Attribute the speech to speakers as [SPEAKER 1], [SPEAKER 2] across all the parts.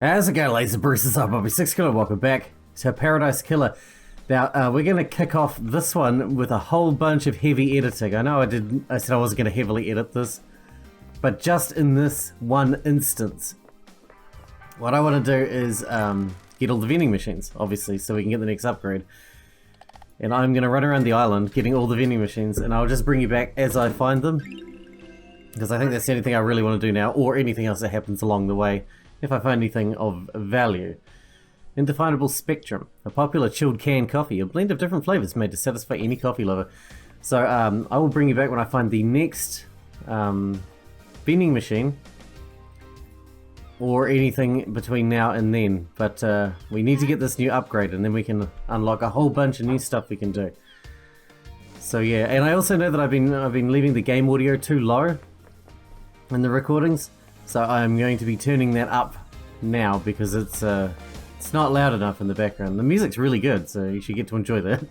[SPEAKER 1] How's it going, ladies and bruises? I'm Bobby Sixkilla. Welcome back to Paradise Killer. Now, we're going to kick off this one with a whole bunch of heavy editing. I know I said I wasn't going to heavily edit this, but just in this one instance, what I want to do is get all the vending machines, obviously, so we can get the next upgrade. And I'm going to run around the island getting all the vending machines, and I'll just bring you back as I find them, because I think that's the only thing I really want to do now, or anything else that happens along the way. If I find anything of value. Indefinable Spectrum, a popular chilled canned coffee, a blend of different flavors made to satisfy any coffee lover. So I will bring you back when I find the next vending machine, or anything between now and then. But we need to get this new upgrade, and then we can unlock a whole bunch of new stuff we can do. So yeah, and I also know that I've been leaving the game audio too low in the recordings. So I'm going to be turning that up now because it's not loud enough in the background. The music's really good, so you should get to enjoy that.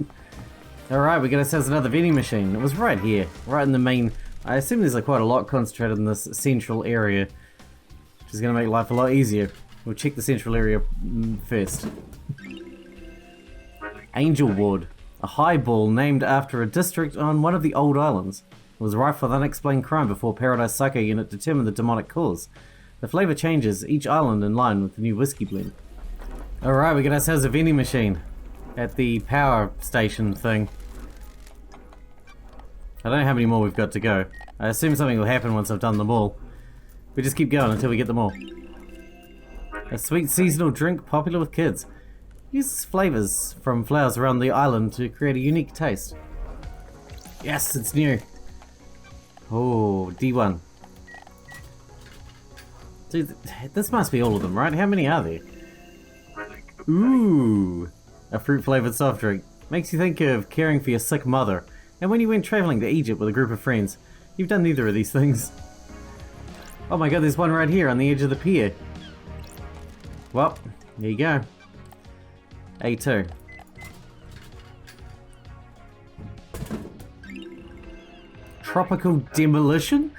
[SPEAKER 1] Alright, we got ourselves another vending machine. It was right here, right in the main... I assume there's quite a lot concentrated in this central area, which is going to make life a lot easier. We'll check the central area first. Angel Ward, a highball named after a district on one of the old islands. It was rife with unexplained crime before Paradise Psycho Unit determined the demonic cause. The flavour changes each island in line with the new whiskey blend. Alright, we got ourselves a vending machine at the power station thing. I don't know how many more we've got to go. I assume something will happen once I've done them all. We just keep going until we get them all. A sweet seasonal drink popular with kids. Uses flavours from flowers around the island to create a unique taste. Yes, it's new. Oh, D1. Dude, this must be all of them, right? How many are there? Ooh, a fruit-flavored soft drink. Makes you think of caring for your sick mother. And when you went traveling to Egypt with a group of friends. You've done neither of these things. Oh my god, there's one right here on the edge of the pier. Well, there you go. A2. Tropical Demolition?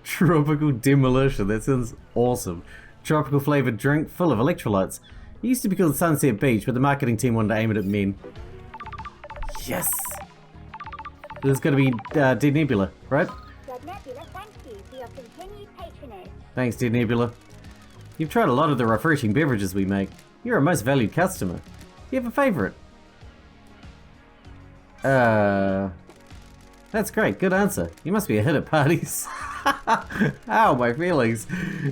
[SPEAKER 1] Tropical Demolition, that sounds awesome. Tropical flavored drink full of electrolytes. It used to be called Sunset Beach, but the marketing team wanted to aim it at men. Yes! This is going to be Dead Nebula, right?
[SPEAKER 2] Dead Nebula, thank you for your continued patronage.
[SPEAKER 1] Thanks, Dead Nebula. You've tried a lot of the refreshing beverages we make. You're a most valued customer. Do you have a favourite? That's great, good answer. You must be a hit at parties. Ow, my feelings.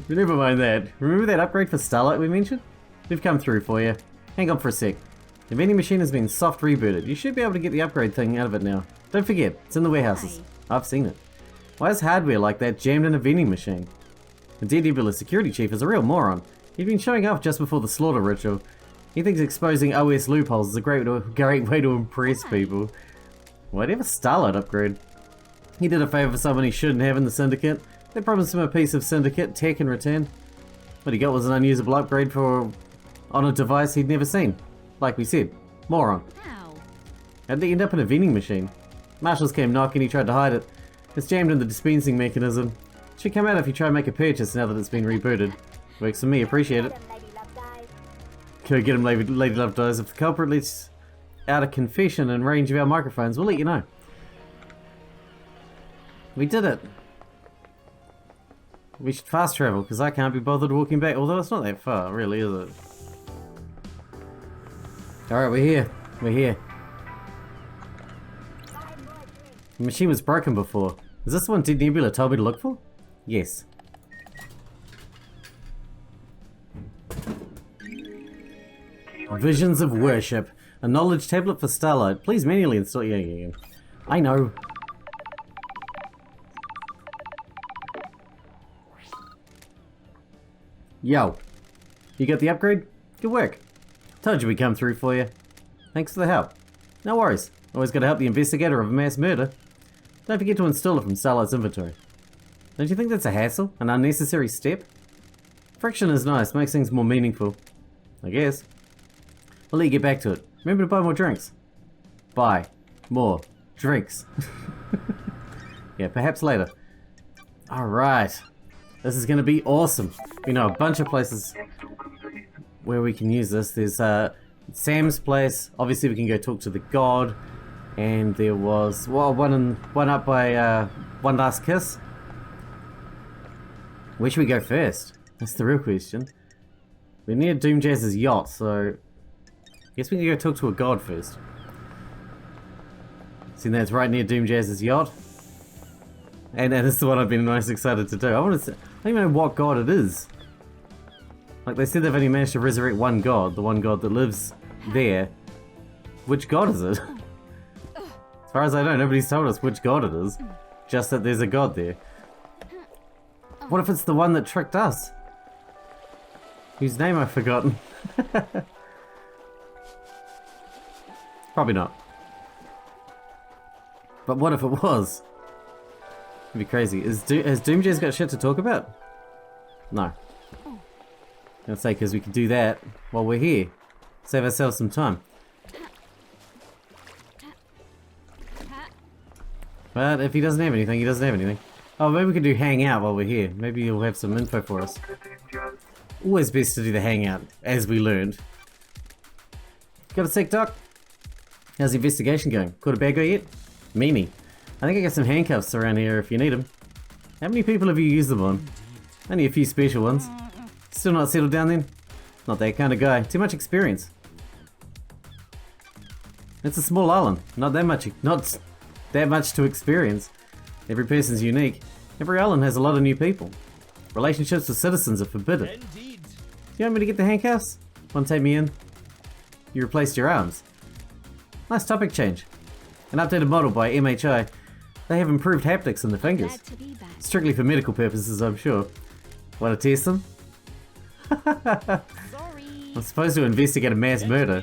[SPEAKER 1] Never mind that. Remember that upgrade for Starlight we mentioned? We've come through for you. Hang on for a sec. The vending machine has been soft rebooted. You should be able to get the upgrade thing out of it now. Don't forget, it's in the warehouses. I've seen it. Why is hardware like that jammed in a vending machine? The Dead Nebula security chief is a real moron. He'd been showing off just before the slaughter ritual. He thinks exposing OS loopholes is a great way to impress people. Why'd he have a Starlight upgrade? He did a favour for someone he shouldn't have in the Syndicate. They promised him a piece of Syndicate tech in return. What he got was an unusable upgrade on a device he'd never seen. Like we said, moron. How'd they end up in a vending machine? Marshals came knocking, he tried to hide it. It's jammed in the dispensing mechanism. Should come out if you try and make a purchase now that it's been rebooted. Works for me, appreciate it. Go get him, Lady Love Dies. If the culprit lets out a confession in range of our microphones, we'll let you know. We did it. We should fast travel, because I can't be bothered walking back, although it's not that far, really, is it? Alright, we're here. We're here. The machine was broken before. Is this the one Dead Nebula told me to look for? Yes. Visions of Worship. A knowledge tablet for Starlight. Please manually install... Yeah. I know. Yo. You got the upgrade? Good work. Told you we'd come through for you. Thanks for the help. No worries. Always gotta help the investigator of a mass murder. Don't forget to install it from Starlight's inventory. Don't you think that's a hassle? An unnecessary step? Friction is nice. Makes things more meaningful. I guess. I'll let you get back to it. Remember to buy more drinks. Buy more drinks. Yeah, perhaps later. Alright. This is going to be awesome. We know a bunch of places where we can use this. There's Sam's place. Obviously, we can go talk to the god. And there was one up by One Last Kiss. Where should we go first? That's the real question. We're near Doomjazz's yacht, so I guess we can go talk to a god first. See, that's right near Doomjazz's yacht. And this is the one I've been most excited to do. I don't even know what god it is. Like, they said they've only managed to resurrect one god, the one god that lives there. Which god is it? As far as I know, nobody's told us which god it is. Just that there's a god there. What if it's the one that tricked us? Whose name I've forgotten. Probably not. But what if it was? It'd be crazy. Has Doomjazz got shit to talk about? No. I'd say because we could do that while we're here. Save ourselves some time. But if he doesn't have anything, he doesn't have anything. Oh, maybe we could do hang out while we're here. Maybe he'll have some info for us. Always best to do the hangout, as we learned. Got a sec, Doc? How's the investigation going? Caught a bad guy yet? Meanie. I think I got some handcuffs around here if you need them. How many people have you used them on? Only a few special ones. Still not settled down then? Not that kind of guy. Too much experience. It's a small island. Not that much to experience. Every person's unique. Every island has a lot of new people. Relationships with citizens are forbidden. Indeed. Do you want me to get the handcuffs? Want to take me in? You replaced your arms. Nice topic change. An updated model by MHI. They have improved haptics in the fingers. Strictly for medical purposes, I'm sure. Want to test them? I'm supposed to investigate a mass murder.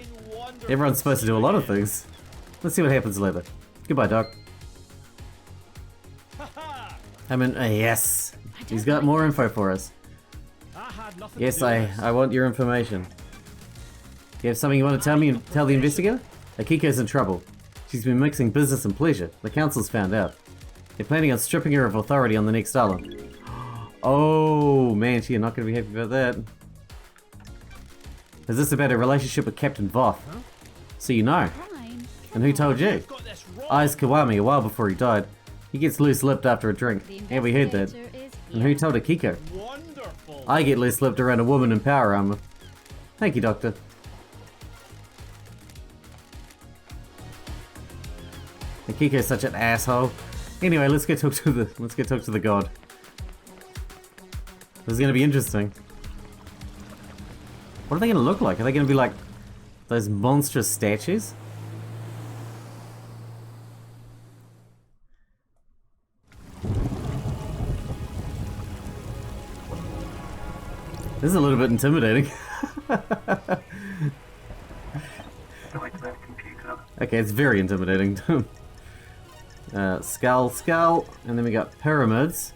[SPEAKER 1] Everyone's supposed to do a lot of things. Let's see what happens later. Goodbye, Doc. I mean, yes. He's got more info for us. Yes, I want your information. You have something you want to tell me and tell the investigator? Akiko's in trouble. She's been mixing business and pleasure. The council's found out. They're planning on stripping her of authority on the next island. Oh, man, you're not going to be happy about that. Is this about a relationship with Captain Voth? So you know. And who told you? I asked Kiwami a while before he died. He gets loose-lipped after a drink. And we heard that. And who told Akiko? I get loose-lipped around a woman in power armor. Thank you, Doctor. Akiko's such an asshole. Anyway, let's go talk to the god. This is gonna be interesting. What are they gonna look like? Are they gonna be like those monstrous statues? This is a little bit intimidating. Okay, it's very intimidating. Skull, and then we got pyramids.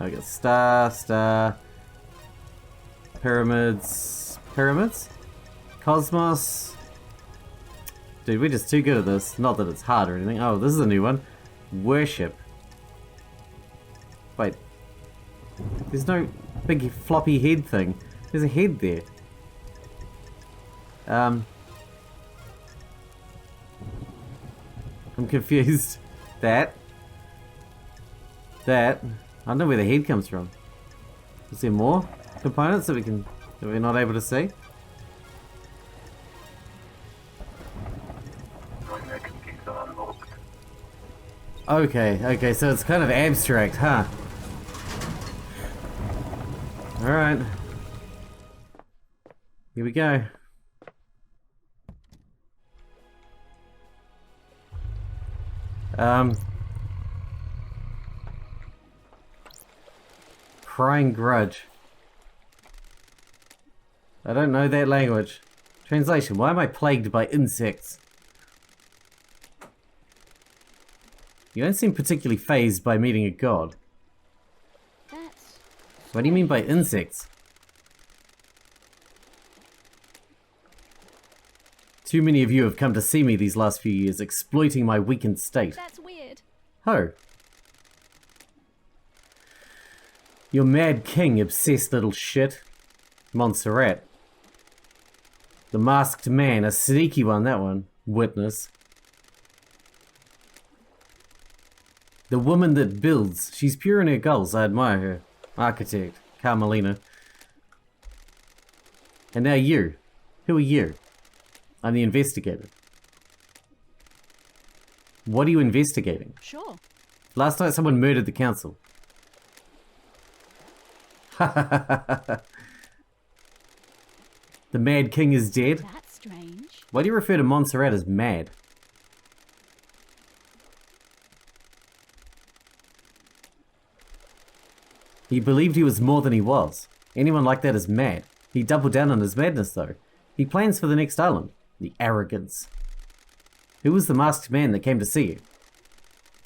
[SPEAKER 1] We got star, pyramids, cosmos. Dude, we're just too good at this. Not that it's hard or anything. Oh, this is a new one. Worship. Wait. There's no big floppy head thing. There's a head there. I'm confused. That. I don't know where the head comes from. Is there more components that we're not able to see? Okay, so it's kind of abstract, huh? Alright. Here we go. Crying grudge. I don't know that language. Translation: why am I plagued by insects? You don't seem particularly fazed by meeting a god. What do you mean by insects? Too many of you have come to see me these last few years, exploiting my weakened state.
[SPEAKER 3] That's weird.
[SPEAKER 1] Oh. Your mad king, obsessed little shit. Montserrat. The masked man, a sneaky one, that one. Witness. The woman that builds. She's pure in her goals. I admire her. Architect. Carmelina. And now you. Who are you? I'm the investigator. What are you investigating?
[SPEAKER 3] Sure.
[SPEAKER 1] Last night someone murdered the council. The Mad King is dead?
[SPEAKER 3] That's strange.
[SPEAKER 1] Why do you refer to Montserrat as mad? He believed he was more than he was. Anyone like that is mad. He doubled down on his madness though. He plans for the next island. The arrogance. Who was the masked man that came to see you?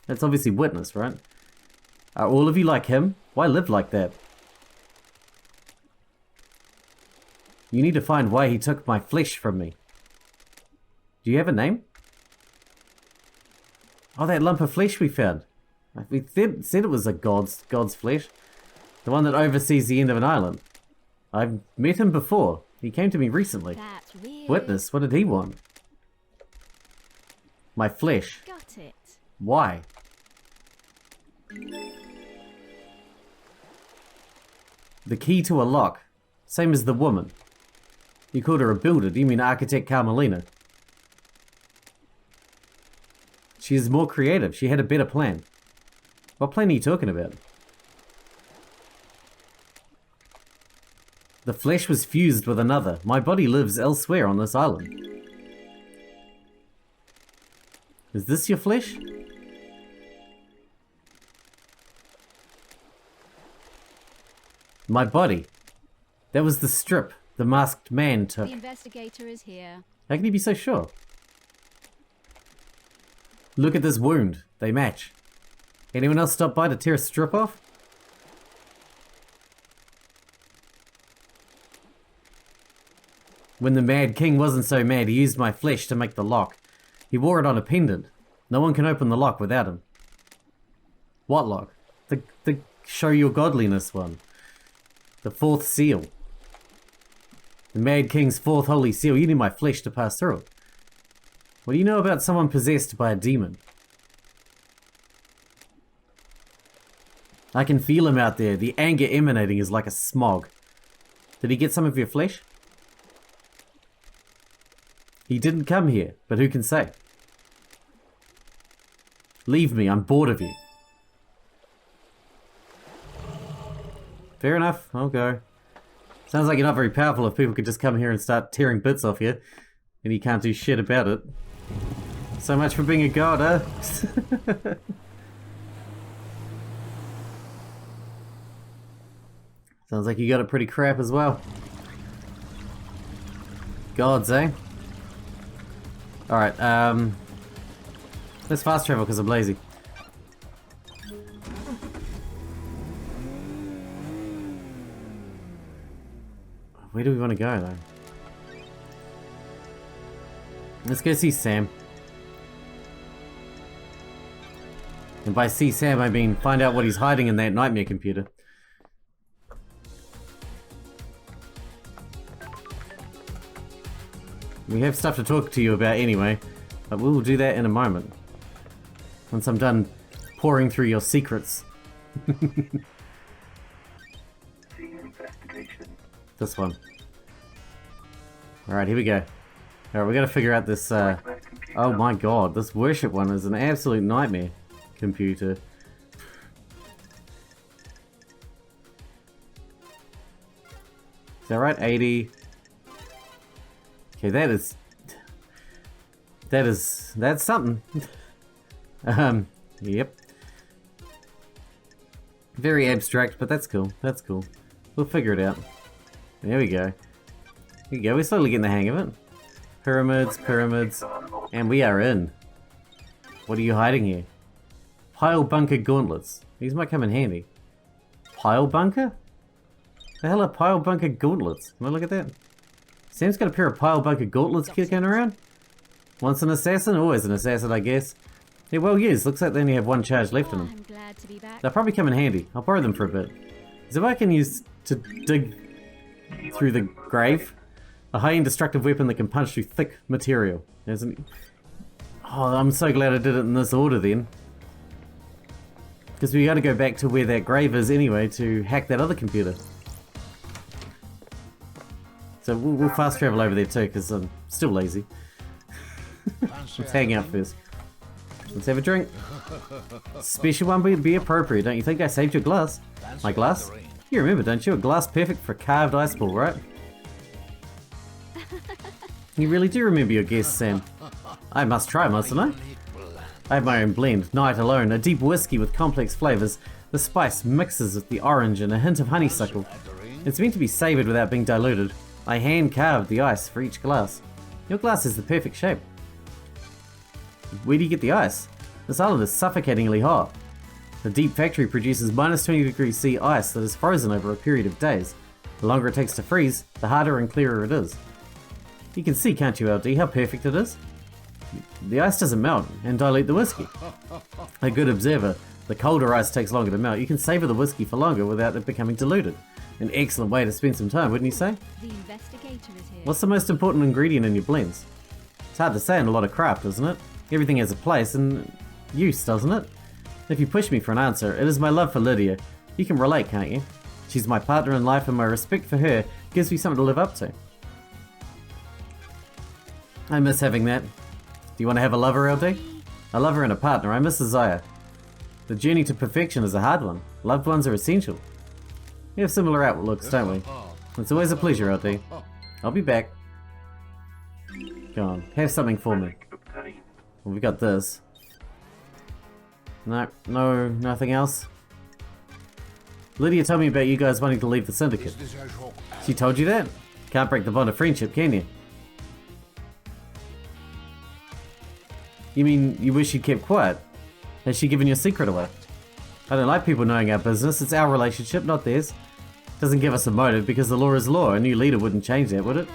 [SPEAKER 1] That's obviously Witness, right? Are all of you like him? Why live like that? You need to find why he took my flesh from me. Do you have a name? Oh, that lump of flesh we found. We said it was a god's flesh. The one that oversees the end of an island. I've met him before. He came to me recently.
[SPEAKER 3] That's weird.
[SPEAKER 1] Witness, what did he want? My flesh.
[SPEAKER 3] Got it.
[SPEAKER 1] Why? The key to a lock. Same as the woman. You called her a builder. Do you mean Architect Carmelina? She is more creative. She had a better plan. What plan are you talking about? The flesh was fused with another. My body lives elsewhere on this island. Is this your flesh? My body. That was the strip the masked man took.
[SPEAKER 3] The investigator is here.
[SPEAKER 1] How can you be so sure? Look at this wound. They match. Anyone else stop by to tear a strip off? When the Mad King wasn't so mad, he used my flesh to make the lock. He wore it on a pendant. No one can open the lock without him. What lock? The show your godliness one. The fourth seal. The Mad King's fourth holy seal. You need my flesh to pass through it. What do you know about someone possessed by a demon? I can feel him out there. The anger emanating is like a smog. Did he get some of your flesh? He didn't come here, but who can say? Leave me, I'm bored of you. Fair enough, I'll go. Sounds like you're not very powerful if people could just come here and start tearing bits off you, and you can't do shit about it. So much for being a god, huh? Sounds like you got it pretty crap as well. Gods, eh? Alright, let's fast travel because I'm lazy. Where do we want to go, though? Let's go see Sam. And by see Sam, I mean find out what he's hiding in that nightmare computer. We have stuff to talk to you about anyway, but we'll do that in a moment. Once I'm done pouring through your secrets. This one. Alright, here we go. Alright, we gotta figure out this, oh my god, this worship one is an absolute nightmare computer. Is that right? 80. Okay, that's something. Yep. Very abstract, but that's cool. That's cool. We'll figure it out. There we go. Here we go, we're slowly getting the hang of it. Pyramids, pyramids, and we are in. What are you hiding here? Pile bunker gauntlets. These might come in handy. Pile bunker? The hell are pile bunker gauntlets? Can I look at that? Sam's got a pair of pile bunker gauntlets kicking around. Once an assassin, always an assassin, I guess. They're well used. Looks like they only have one charge left in them.
[SPEAKER 3] I'm glad to be back.
[SPEAKER 1] They'll probably come in handy. I'll borrow them for a bit. Is if I can use to dig through the grave A high-end destructive weapon that can punch through thick material. Isn't it? Oh, I'm so glad I did it in this order then. Because we got to go back to where that grave is anyway to hack that other computer. So we'll fast travel over there too because I'm still lazy. Let's hang out first. Let's have a drink. Special one would be appropriate, don't you think? I saved your glass. My glass? You remember, don't you? A glass perfect for a carved ice ball, right? You really do remember your guest, Sam. I must try, mustn't I? I have my own blend, night alone, a deep whiskey with complex flavours. The spice mixes with the orange and a hint of honeysuckle. It's meant to be savoured without being diluted. I hand carved the ice for each glass. Your glass is the perfect shape. Where do you get the ice? This island is suffocatingly hot. The deep factory produces minus 20 degrees C ice that is frozen over a period of days. The longer it takes to freeze, the harder and clearer it is. You can see, can't you, LD, how perfect it is? The ice doesn't melt and dilute the whiskey. A good observer, the colder ice takes longer to melt. You can savour the whiskey for longer without it becoming diluted. An excellent way to spend some time, wouldn't you say?
[SPEAKER 3] The investigator is here.
[SPEAKER 1] What's the most important ingredient in your blends? It's hard to say in a lot of craft, isn't it? Everything has a place and use, doesn't it? If you push me for an answer, it is my love for Lydia. You can relate, can't you? She's my partner in life and my respect for her gives me something to live up to. I miss having that. Do you want to have a lover, LD? A lover and a partner. I miss Isaiah. The journey to perfection is a hard one. Loved ones are essential. We have similar outlooks, don't we? It's always a pleasure, LD. I'll be back. Go on, have something for me. Well, we got this. No, nothing else. Lydia told me about you guys wanting to leave the syndicate. She told you that? Can't break the bond of friendship, can you? You mean you wish you'd kept quiet? Has she given your secret away? I don't like people knowing our business. It's our relationship, not theirs. Doesn't give us a motive because the law is law. A new leader wouldn't change that, would it?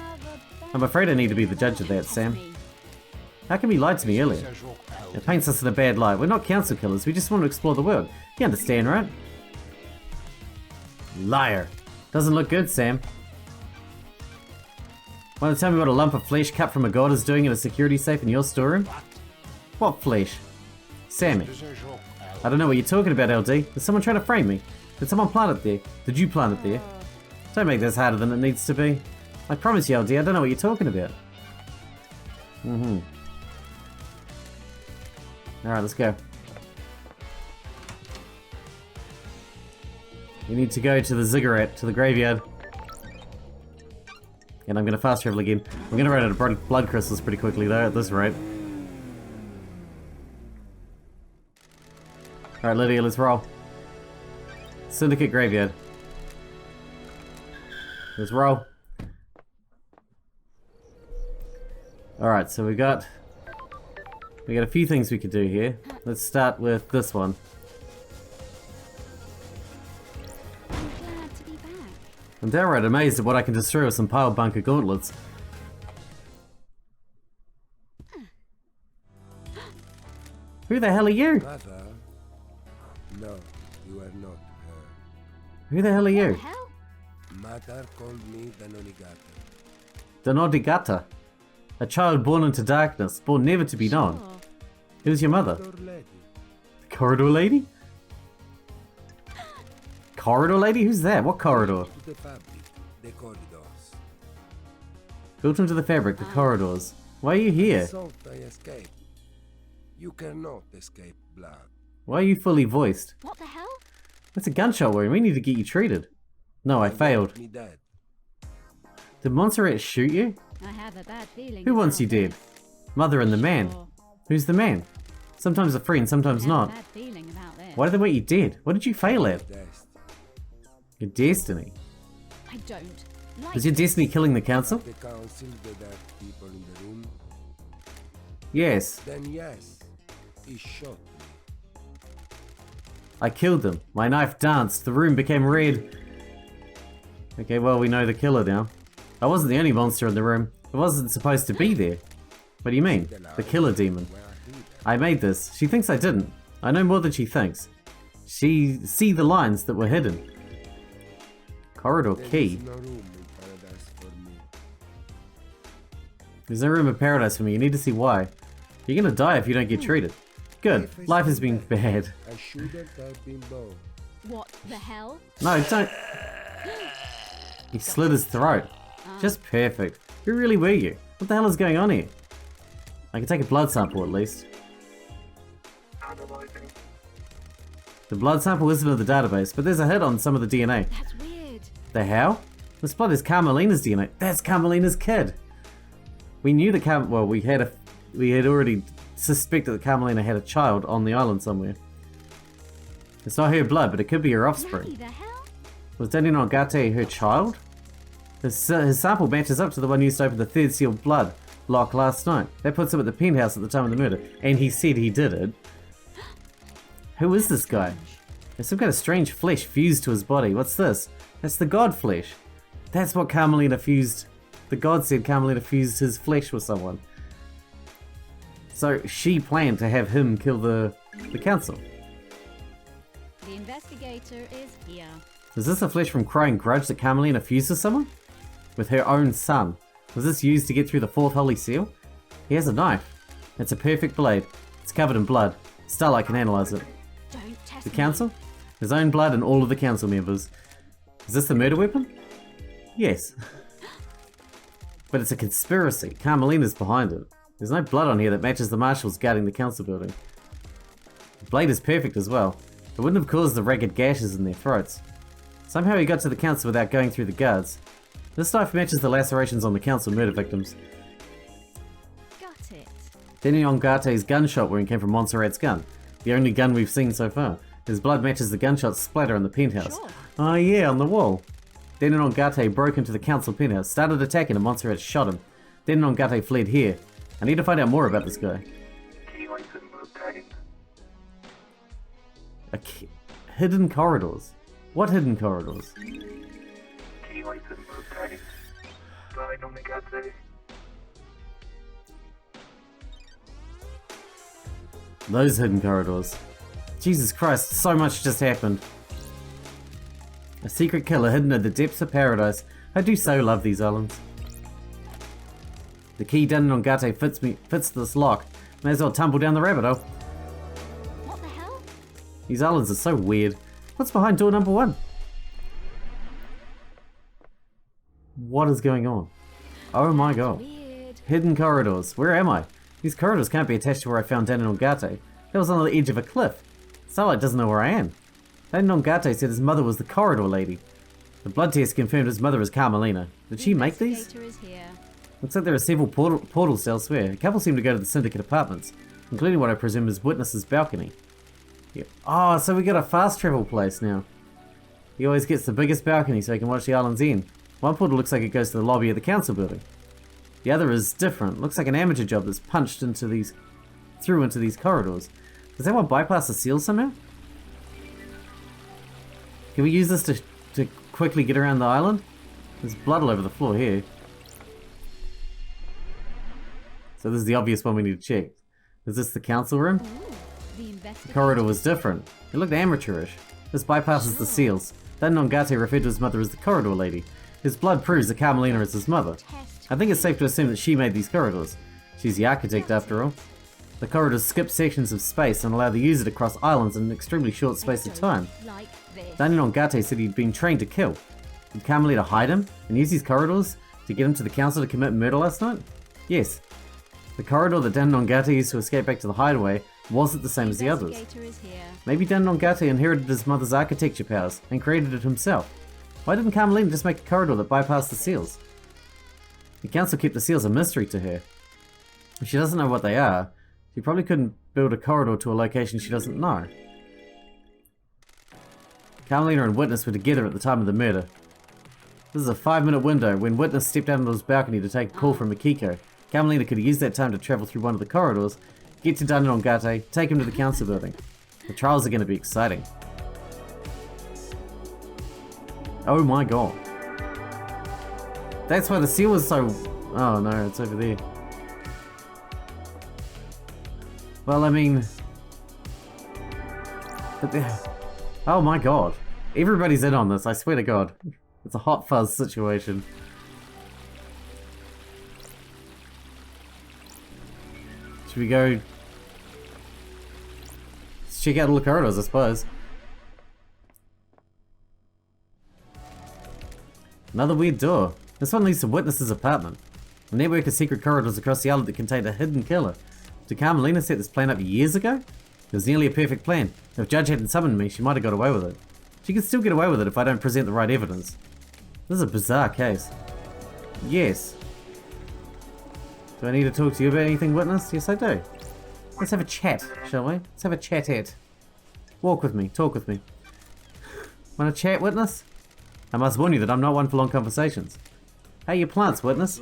[SPEAKER 1] I'm afraid I need to be the judge of that, Sam. How come you lied to me earlier? It paints us in a bad light. We're not council killers. We just want to explore the world. You understand, right? Liar. Doesn't look good, Sam. Want to tell me what a lump of flesh cut from a god is doing in a security safe in your storeroom? What flesh? Sammy. I don't know what you're talking about, LD. Is someone trying to frame me? Did someone plant it there? Did you plant it there? Don't make this harder than it needs to be. I promise you, LD, I don't know what you're talking about. Alright, let's go. We need to go to the ziggurat, to the graveyard. And I'm going to fast travel again. I'm going to run out of blood crystals pretty quickly though, at this rate. Alright, Lydia, let's roll. Syndicate graveyard. Let's roll. Alright, so we got a few things we could do here. Let's start with this one.
[SPEAKER 3] I'm glad to be back.
[SPEAKER 1] I'm downright amazed at what I can destroy with some pile bunker gauntlets. Who the hell are you?
[SPEAKER 4] Mother? No, you are not her.
[SPEAKER 1] Who the hell are
[SPEAKER 3] What
[SPEAKER 1] you?
[SPEAKER 3] the hell?
[SPEAKER 4] Mother called me the Nonigata.
[SPEAKER 1] The Nodigata. A child born into darkness, born never to be known.
[SPEAKER 3] Sure.
[SPEAKER 1] Who's your mother?
[SPEAKER 4] Door lady.
[SPEAKER 1] The corridor lady? Corridor lady? Who's that? What corridor?
[SPEAKER 4] To the fabric, the corridors.
[SPEAKER 1] Built into the fabric, the corridors. Why are you here?
[SPEAKER 4] Thought I escaped. You cannot escape blood.
[SPEAKER 1] Why are you fully voiced?
[SPEAKER 3] What the hell?
[SPEAKER 1] That's a gunshot wound. We need to get you treated. No, I failed.
[SPEAKER 4] Me dead.
[SPEAKER 1] Did Montserrat shoot you?
[SPEAKER 3] I have a bad feeling.
[SPEAKER 1] Who wants you
[SPEAKER 3] about
[SPEAKER 1] dead?
[SPEAKER 3] this.
[SPEAKER 1] Mother and the man.
[SPEAKER 3] Sure.
[SPEAKER 1] Who's the man? Sometimes a friend, sometimes
[SPEAKER 3] I have
[SPEAKER 1] not.
[SPEAKER 3] a bad feeling about this.
[SPEAKER 1] Why did they want you dead? What did you fail at?
[SPEAKER 4] Dest.
[SPEAKER 1] Your destiny.
[SPEAKER 3] I don't like
[SPEAKER 1] Was your destiny killing the council?
[SPEAKER 4] The council, the dead people in the room.
[SPEAKER 1] Yes.
[SPEAKER 4] Then yes, he shot me.
[SPEAKER 1] I killed them. My knife danced. The room became red. Okay, well, we know the killer now. I wasn't the only monster in the room. I wasn't supposed to be there. What do you mean? The killer demon.
[SPEAKER 4] Where are he?
[SPEAKER 1] I made this. She thinks I didn't. I know more than she thinks. She see the lines that were hidden. Corridor
[SPEAKER 4] There
[SPEAKER 1] key.
[SPEAKER 4] is no room in paradise for me.
[SPEAKER 1] There's no room in paradise for me. You need to see why. You're gonna die if you don't get treated. Good. Life has been bad.
[SPEAKER 4] I shouldn't have been born.
[SPEAKER 3] What the hell?
[SPEAKER 1] No, don't. He slit his throat. Just perfect. Who really were you? What the hell is going on here? I can take a blood sample at least. The blood sample isn't in the database, but there's a hit on some of the DNA.
[SPEAKER 3] That's weird.
[SPEAKER 1] The hell? This blood is Carmelina's DNA. That's Carmelina's kid. We knew that we had already suspected that Carmelina had a child on the island somewhere. It's not her blood, but it could be her offspring.
[SPEAKER 3] Bloody the hell?
[SPEAKER 1] Was Daniel Ngate her child? His sample matches up to the one used to open the third sealed blood lock last night. That puts him at the penthouse at the time of the murder, and he said he did it. Who is this guy? There's some kind of strange flesh fused to his body. What's this? That's the god flesh. That's what Carmelina fused. The god said Carmelina fused his flesh with someone. So she planned to have him kill the council.
[SPEAKER 3] The investigator is here.
[SPEAKER 1] Is this the flesh from Crying Grudge that Carmelina fused with someone? With her own son? Was this used to get through the fourth holy seal? He has a knife. It's a perfect blade. It's covered in blood. Starlight can analyze it.
[SPEAKER 3] Don't test
[SPEAKER 1] The
[SPEAKER 3] me.
[SPEAKER 1] council? His own blood and all of the council members. Is this the murder weapon? Yes. But it's a conspiracy. Carmelina's behind it. There's no blood on here that matches the marshals guarding the council building. The blade is perfect as well. It wouldn't have caused the ragged gashes in their throats. Somehow he got to the council without going through the guards. This knife matches the lacerations on the council murder victims.
[SPEAKER 3] Got it.
[SPEAKER 1] Daniel Ngate's gunshot wound came from Montserrat's gun. The only gun we've seen so far. His blood matches the gunshot splatter in the penthouse.
[SPEAKER 3] Sure.
[SPEAKER 1] Oh yeah, on the wall. Daniel Ngate broke into the council penthouse, started attacking and Montserrat shot him. Daniel Ngate fled here. I need to find out more about this guy. Hidden corridors. What hidden corridors? Those hidden corridors. Jesus Christ, so much just happened. A secret killer hidden in the depths of paradise. I do so love these islands. The key done on Ngate fits this lock. May as well tumble down the rabbit hole.
[SPEAKER 3] What the hell?
[SPEAKER 1] These islands are so weird. What's behind door number 1? What is going on? Oh my god.
[SPEAKER 3] Weird.
[SPEAKER 1] Hidden corridors. Where am I? These corridors can't be attached to where I found Daniel Ngate. That was on the edge of a cliff. Starlight doesn't know where I am. Daniel Ngate said his mother was the corridor lady. The blood test confirmed his mother is Carmelina. Did she make these?
[SPEAKER 3] Investigator is here.
[SPEAKER 1] Looks like there are several portals elsewhere. A couple seem to go to the Syndicate apartments, including what I presume is Witness's balcony. Yep. Oh, so we got a fast travel place now. He always gets the biggest balcony so he can watch the island's end. One portal looks like it goes to the lobby of the council building. The other is different. Looks like an amateur job that's punched into these corridors. Does that one bypass the seal somehow? Can we use this to quickly get around the island? There's blood all over the floor here. So this is the obvious one we need to check. Is this the council room?
[SPEAKER 3] Ooh, the
[SPEAKER 1] The
[SPEAKER 3] investigator.
[SPEAKER 1] corridor was different. It looked amateurish. This bypasses the seals. Daniel Ngate referred to his mother as the corridor lady. His blood proves that Carmelina is his mother.
[SPEAKER 3] Test.
[SPEAKER 1] I think it's safe to assume that she made these corridors. She's the architect after all. The corridors skip sections of space and allow the user to cross islands in an extremely short space of time.
[SPEAKER 3] Like this.
[SPEAKER 1] Daniel Ngate said he'd been trained to kill. Did Carmelina hide him and use these corridors to get him to the council to commit murder last night? Yes. The corridor that Daniel Ngate used to escape back to the hideaway wasn't the same as the others.
[SPEAKER 3] Investigator is here.
[SPEAKER 1] Maybe Daniel Ngate inherited his mother's architecture powers and created it himself. Why didn't Carmelina just make a corridor that bypassed the seals? The council kept the seals a mystery to her. If she doesn't know what they are, she probably couldn't build a corridor to a location she doesn't know. Carmelina and Witness were together at the time of the murder. This is a 5-minute window when Witness stepped out onto his balcony to take a call from Akiko. Carmelina could have used that time to travel through one of the corridors, get to Daniel Ngate, take him to the council building. The trials are going to be exciting. Oh my god. That's why the seal was so... Oh no, it's over there. Well, I mean... Oh my god. Everybody's in on this, I swear to god. It's a hot fuzz situation. Should we go... Let's check out all the corridors, I suppose. Another weird door. This one leads to Witness's apartment. A network of secret corridors across the island that contained a hidden killer. Did Carmelina set this plan up years ago? It was nearly a perfect plan. If Judge hadn't summoned me, she might have got away with it. She could still get away with it if I don't present the right evidence. This is a bizarre case. Yes. Do I need to talk to you about anything, Witness? Yes, I do. Let's have a chat, shall we? Let's have a chat-at. Walk with me, talk with me. Want to chat, Witness? I must warn you that I'm not one for long conversations. How are your plants, Witness?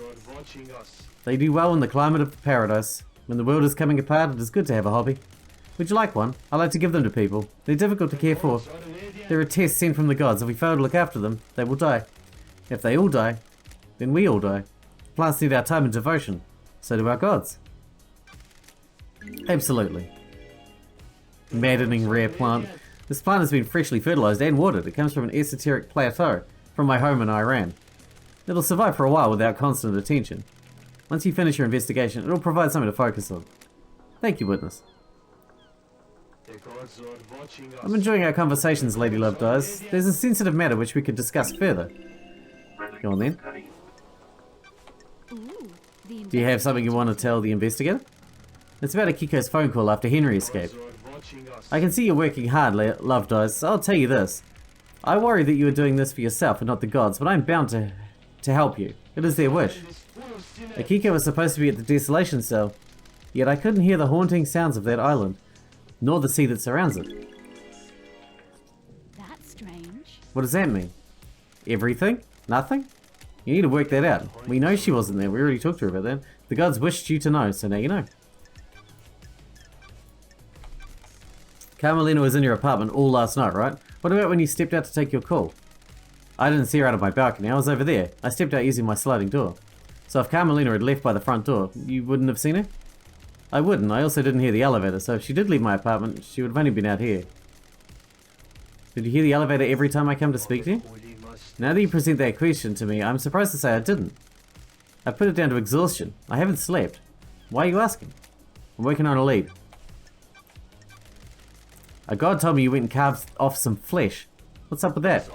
[SPEAKER 1] They do well in the climate of paradise. When the world is coming apart, it is good to have a hobby. Would you like one? I like to give them to people. They're difficult to care for. They're a test sent from the gods. If we fail to look after them, they will die. If they all die, then we all die. Plants need our time and devotion. So do our gods. Absolutely. Maddening rare plant. This plant has been freshly fertilized and watered. It comes from an esoteric plateau from my home in Iran. It'll survive for a while without constant attention. Once you finish your investigation, it'll provide something to focus on. Thank you, Witness. I'm enjoying our conversations, Lady Love Dies. There's a sensitive matter which we could discuss further. Go on then. Do you have something you want to tell the investigator? It's about Akiko's phone call after Henry escaped. I can see you're working hard, Love Dies, so I'll tell you this. I worry that you are doing this for yourself and not the gods, but I'm bound to help you. It is their wish. Akiko was supposed to be at the desolation cell, yet I couldn't hear the haunting sounds of that island, nor the sea that surrounds it.
[SPEAKER 3] That's strange.
[SPEAKER 1] What does that mean? Everything? Nothing? You need to work that out. We know she wasn't there. We already talked to her about that. The gods wished you to know, so now you know. Carmelina was in your apartment all last night, right? What about when you stepped out to take your call? I didn't see her out of my balcony. I was over there. I stepped out using my sliding door. So if Carmelina had left by the front door, you wouldn't have seen her? I wouldn't. I also didn't hear the elevator, so if she did leave my apartment, she would have only been out here. Did you hear the elevator every time I come to speak to you? Now that you present that question to me, I'm surprised to say I didn't. I put it down to exhaustion. I haven't slept. Why are you asking? I'm working on a lead. A god told me you went and carved off some flesh. What's up with that?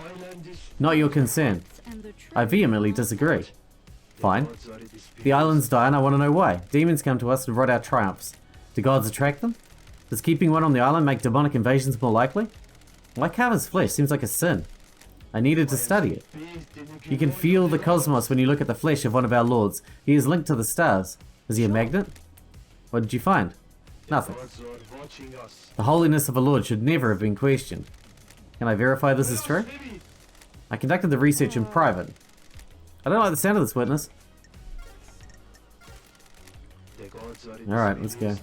[SPEAKER 1] Not your concern. I vehemently disagree. Fine. The islands die and I want to know why. Demons come to us to rot our triumphs. Do gods attract them? Does keeping one on the island make demonic invasions more likely? Why carve his flesh? Seems like a sin. I needed to study it. You can feel the cosmos when you look at the flesh of one of our lords. He is linked to the stars. Is he a magnet? What did you find? Nothing. The holiness of a lord should never have been questioned. Can I verify this is true? I conducted the research in private. I don't like the sound of this, Witness. Alright, let's go.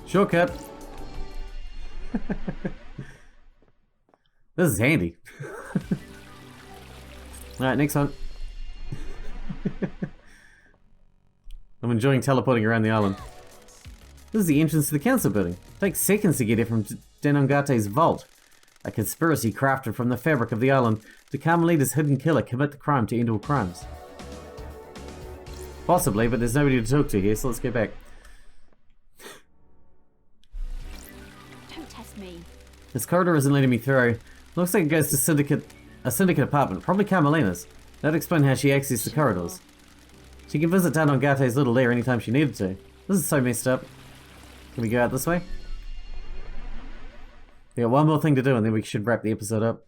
[SPEAKER 1] Shortcut. This is handy. Alright, next one. I'm enjoying teleporting around the island. This is the entrance to the council building. It takes seconds to get here from Denongate's vault. A conspiracy crafted from the fabric of the island to Carmelita's hidden killer commit the crime to end all crimes. Possibly, but there's nobody to talk to here, so let's go back.
[SPEAKER 3] Don't test me.
[SPEAKER 1] This corridor isn't letting me through. Looks like it goes to a syndicate apartment, probably Carmelina's. That'd explain how she accessed the corridors. She can visit Denongate's little lair anytime she needed to. This is so messed up. Can we go out this way? We got one more thing to do and then we should wrap the episode up.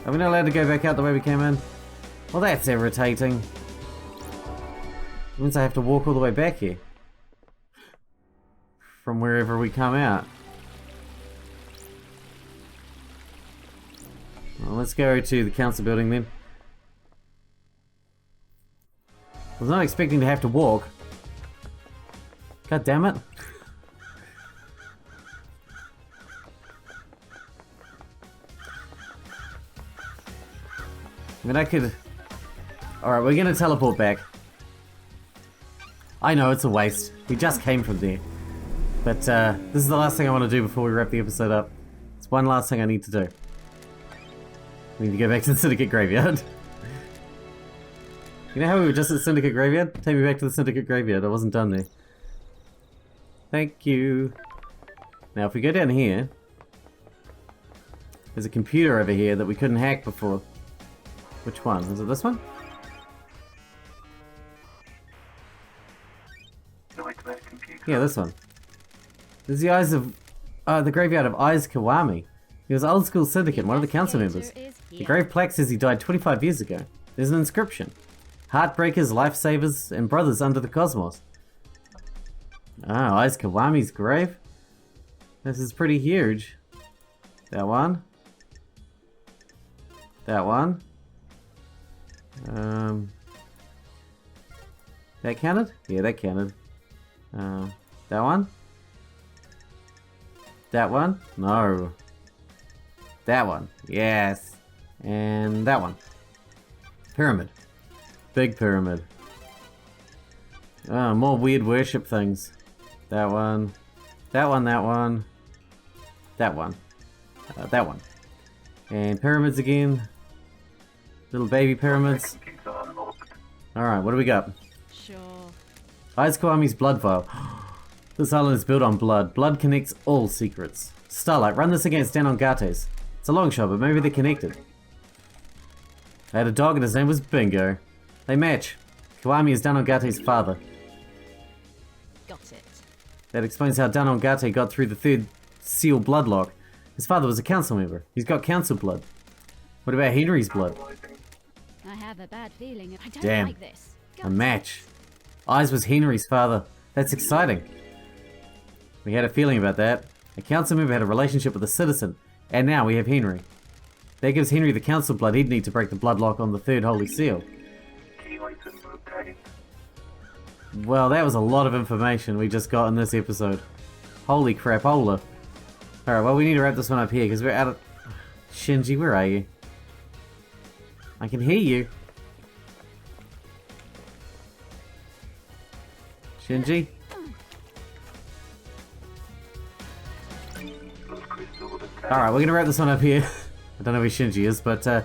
[SPEAKER 1] Are we not allowed to go back out the way we came in? Well, that's irritating. It means I have to walk all the way back here. From wherever we come out. Well, let's go to the council building then. I was not expecting to have to walk. God damn it. I mean, I could... Alright, we're gonna teleport back. I know, it's a waste. We just came from there. But, this is the last thing I want to do before we wrap the episode up. It's one last thing I need to do. I need to go back to the Syndicate Graveyard. You know how we were just at Syndicate Graveyard? Take me back to the Syndicate Graveyard. I wasn't done there. Thank you. Now if we go down here, there's a computer over here that we couldn't hack before. Which one? Is it this one? Yeah, this one. This is the eyes of the graveyard of Eyes Kiwami. He was old school syndicate, one of the council members. The grave plaque says he died 25 years ago. There's an inscription. Heartbreakers, lifesavers, and brothers under the cosmos. Oh, Eyes Kiwami's grave? This is pretty huge. That one. That one. That counted? Yeah, that counted. That one? That one? No. That one. Yes. And that one. Pyramid. Big pyramid. Oh, more weird worship things. That one. That one, that one. That one. That one. And pyramids again. Little baby pyramids. Alright, what do we got?
[SPEAKER 3] Sure.
[SPEAKER 1] Eyes Kiwami's blood vial. This island is built on blood. Blood connects all secrets. Starlight, run this against Danongate's. It's a long shot, but maybe they're connected. I had a dog and his name was Bingo. They match. Kiwami is Danongate's father.
[SPEAKER 3] Got it.
[SPEAKER 1] That explains how Danongate got through the third seal blood lock. His father was a council member. He's got council blood. What about Henry's blood?
[SPEAKER 3] I have a bad feeling. I don't
[SPEAKER 1] Damn.
[SPEAKER 3] like this.
[SPEAKER 1] A match. Eyes was Henry's father. That's exciting. We had a feeling about that. A council member had a relationship with a citizen, and now we have Henry. That gives Henry the council blood he'd need to break the blood lock on the third holy seal. Well, that was a lot of information we just got in this episode. Holy crapola. Alright, well we need to wrap this one up here because we're out of... Shinji, where are you? I can hear you. Shinji? Alright, we're gonna wrap this one up here. I don't know where Shinji is, but in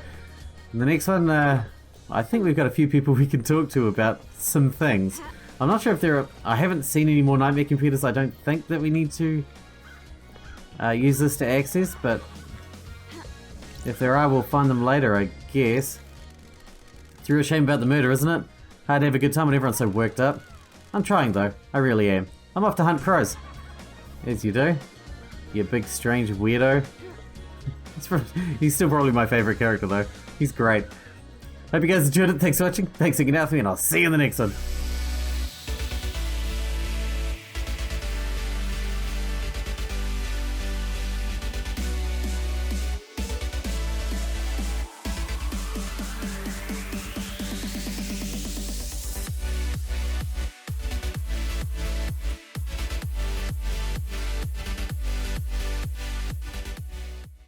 [SPEAKER 1] the next one, I think we've got a few people we can talk to about some things. I'm not sure if there are... I haven't seen any more Nightmare computers. I don't think that we need to use this to access, but if there are, we'll find them later, I guess. It's a real shame about the murder, isn't it? Hard to have a good time when everyone's so worked up. I'm trying, though. I really am. I'm off to hunt crows. As you do. You big, strange weirdo. He's still probably my favourite character, though. He's great. Hope you guys enjoyed it. Thanks for watching. Thanks for hanging out with me, and I'll see you in the next one.